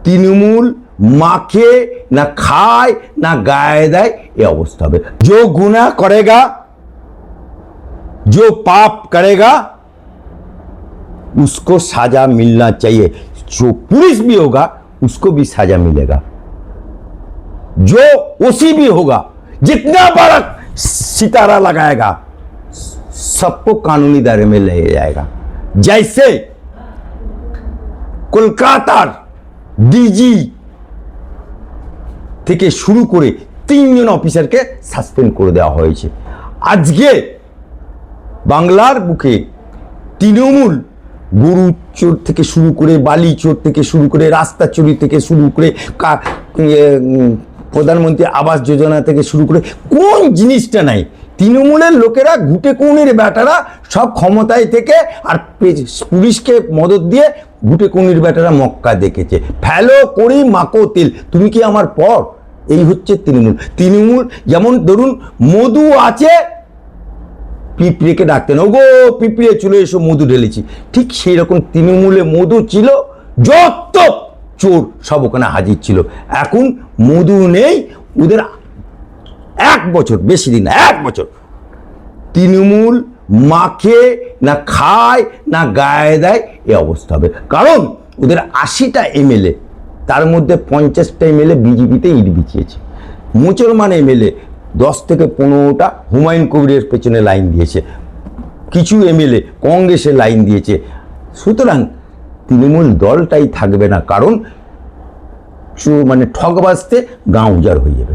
তৃণমূল মাखे ना खाए ना गाए दाए ये अवस्था है। जो गुनाह करेगा, जो पाप करेगा, उसको सजा मिलना चाहिए। जो पुलिस भी होगा उसको भी सजा मिलेगा। जो ओसी भी होगा, जितना बड़ा सितारा लगाएगा सबको कानूनी दायरे में ले जाएगा। जैसे कोलकातार डीजी থেকে শুরু করে 3 জন অফিসারকে সাসপেন্ড করে দেওয়া হয়েছে। আজকে বাংলার বুকে তৃণমূল গরু চোর থেকে শুরু করে, বালি চোর থেকে শুরু করে, রাস্তা চুরি থেকে শুরু করে, প্রধানমন্ত্রী আবাস যোজনা থেকে শুরু করে কোন জিনিসটা নাই। তৃণমূলের লোকেরা ঘুটে কোণের ব্যাটারা সব ক্ষমতায় থেকে আর পুলিশকে মদত দিয়ে ঘুটে কোণের ব্যাটারা মক্কা দেখেছে। ফেলো করি মাকো তেল, তুমি কি আমার পর? এই হচ্ছে তৃণমূল। তৃণমূল যেমন ধরুন মধু আছে, পিঁপড়েকে ডাকতেন, ওগো পিঁপড়ে চলে এসো মধু ঢেলেছি, ঠিক সেই রকম তৃণমূলে মধু ছিল, যত চোর সব ওখানে হাজির ছিল। এখন মধু নেই, ওদের 1 বছর, বেশি দিন না, 1 বছর তৃণমূল মাখে না খায় না গায়ে দেয় এই অবস্থা হবে। কারণ ওদের 80টা এমএলএ, তার মধ্যে 50টা এমএলএ বিজেপিতে ইট বিছিয়েছে। মুসলমান এমএলএ 10 থেকে 15টা হুমায়ুন কবিরের পেছনে লাইন দিয়েছে, কিছু এমএলএ কংগ্রেসের লাইন দিয়েছে। সুতরাং তৃণমূল দলটাই থাকবে না, কারণ মানে ঠকবাজতে গাঁ উজাড় হয়ে যাবে।